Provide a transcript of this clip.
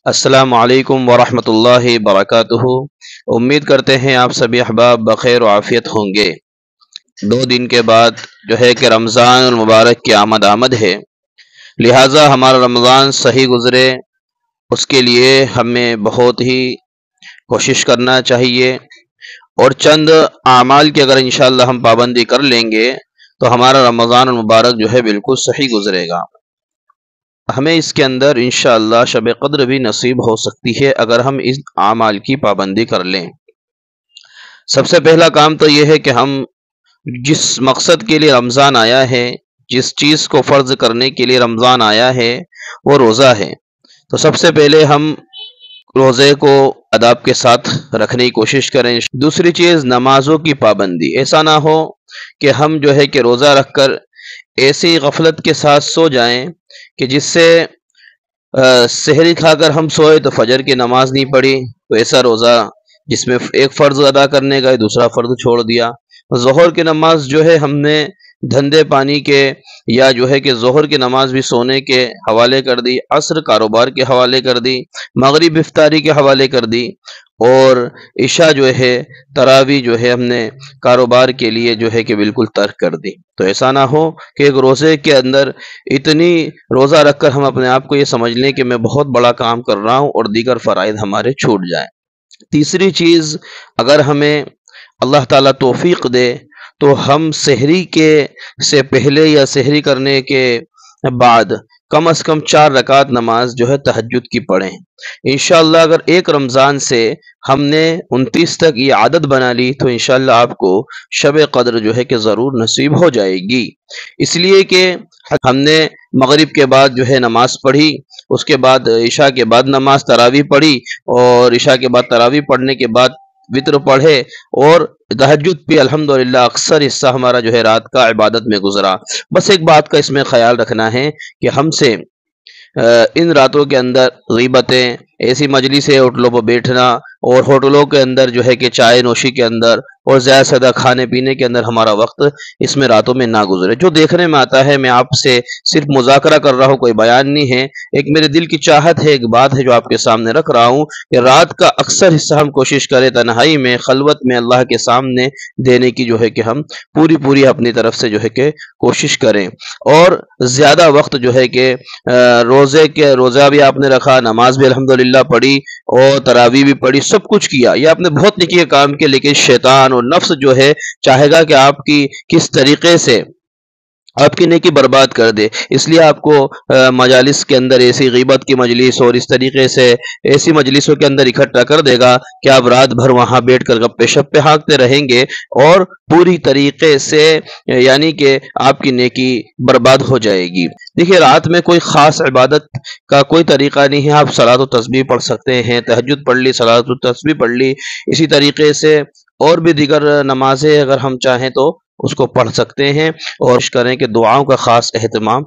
السلام علیکم ورحمۃ اللہ وبرکاتہ۔ امید کرتے ہیں آپ سبھی احباب بخیر و عافیت ہوں گے۔ 2 دن کے بعد جو ہے کہ رمضان المبارک کی آمد ہے، لہٰذا ہمارا رمضان صحیح گزرے اس کے لیے ہمیں بہت ہی کوشش کرنا چاہیے، اور چند اعمال کی اگر انشاءاللہ ہم پابندی کر لیں گے تو ہمارا رمضان المبارک جو ہے بالکل صحیح گزرے گا۔ ہمیں اس کے اندر انشاءاللہ شب قدر بھی نصیب ہو سکتی ہے اگر ہم اس اعمال کی پابندی کر لیں۔ سب سے پہلا کام تو یہ ہے کہ ہم جس مقصد کے لیے رمضان آیا ہے، جس چیز کو فرض کرنے کے لیے رمضان آیا ہے وہ روزہ ہے، تو سب سے پہلے ہم روزے کو اداب کے ساتھ رکھنے کی کوشش کریں۔ دوسری چیز نمازوں کی پابندی، ایسا نہ ہو کہ ہم جو ہے کہ روزہ رکھ کر ایسی غفلت کے ساتھ سو جائیں کہ جس سے سحری کھا کر ہم سوئے تو فجر کی نماز نہیں پڑھی، تو ایسا روزہ جس میں ایک فرض ادا کرنے گئے دوسرا فرض چھوڑ دیا۔ ظہر کی نماز جو ہے ہم نے دھندے پانی کے یا جو ہے کہ ظہر کی نماز بھی سونے کے حوالے کر دی، عصر کاروبار کے حوالے کر دی، مغرب افطاری کے حوالے کر دی، اور عشاء جو ہے تراویح جو ہے ہم نے کاروبار کے لیے جو ہے کہ بالکل ترک کر دی۔ تو ایسا نہ ہو کہ ایک روزے کے اندر اتنی روزہ رکھ کر ہم اپنے آپ کو یہ سمجھ لیں کہ میں بہت بڑا کام کر رہا ہوں اور دیگر فرائض ہمارے چھوٹ جائیں۔ تیسری چیز، اگر ہمیں اللہ تعالیٰ توفیق دے تو ہم سحری کے سے پہلے یا سحری کرنے کے بعد کم از کم 4 رکعت نماز جو ہے تہجد کی پڑھیں۔ انشاءاللہ اگر ایک رمضان سے ہم نے 29 تک یہ عادت بنا لی تو انشاءاللہ آپ کو شب قدر جو ہے کہ ضرور نصیب ہو جائے گی، اس لیے کہ ہم نے مغرب کے بعد جو ہے نماز پڑھی، اس کے بعد عشاء کے بعد نماز تراویح پڑھی، اور عشاء کے بعد تراویح پڑھنے کے بعد وطر پڑھے، اور تہجد بھی الحمدللہ اکثر حصہ ہمارا جو ہے رات کا عبادت میں گزرا۔ بس ایک بات کا اس میں خیال رکھنا ہے کہ ہم سے ان راتوں کے اندر غیبتیں، ایسی مجلسیں، ہوٹلوں پر بیٹھنا، اور ہوٹلوں کے اندر جو ہے کہ چائے نوشی کے اندر اور زیادہ سے زیادہ کھانے پینے کے اندر ہمارا وقت اس میں راتوں میں نہ گزرے۔ جو دیکھنے میں آتا ہے، میں آپ سے صرف مذاکرہ کر رہا ہوں، کوئی بیان نہیں ہے، ایک میرے دل کی چاہت ہے، ایک بات ہے جو آپ کے سامنے رکھ رہا ہوں کہ رات کا اکثر حصہ ہم کوشش کریں تنہائی میں، خلوت میں اللہ کے سامنے دینے کی جو ہے کہ ہم پوری اپنی طرف سے جو ہے کہ کوشش کریں، اور زیادہ وقت جو ہے کہ روزہ بھی آپ نے رکھا، نماز بھی الحمدللہ پڑھی، اور تراویح بھی پڑھی، سب کچھ کیا، یہ آپ نے بہت نیکی کے کام کیا، لیکن شیطان اور نفس جو ہے چاہے گا کہ آپ کی کس طریقے سے آپ کی نیکی برباد کر دے، اس لیے آپ کو مجالس کے اندر ایسی غیبت کی مجلس اور اس طریقے سے ایسی مجلسوں کے اندر اکٹھا کر دے گا کہ آپ رات بھر وہاں بیٹھ کر گپے شپے ہانکتے رہیں گے، اور پوری طریقے سے یعنی کہ آپ کی نیکی برباد ہو جائے گی۔ دیکھیے، رات میں کوئی خاص عبادت کا کوئی طریقہ نہیں ہے، آپ صلاۃ و تسبیح پڑھ سکتے ہیں، تہجد پڑھ لی، صلاۃ و تسبیح پڑھ لی، اسی طریقے سے اور بھی دیگر نمازیں اگر ہم چاہیں تو اس کو پڑھ سکتے ہیں، اور کریں کہ دعاؤں کا خاص اہتمام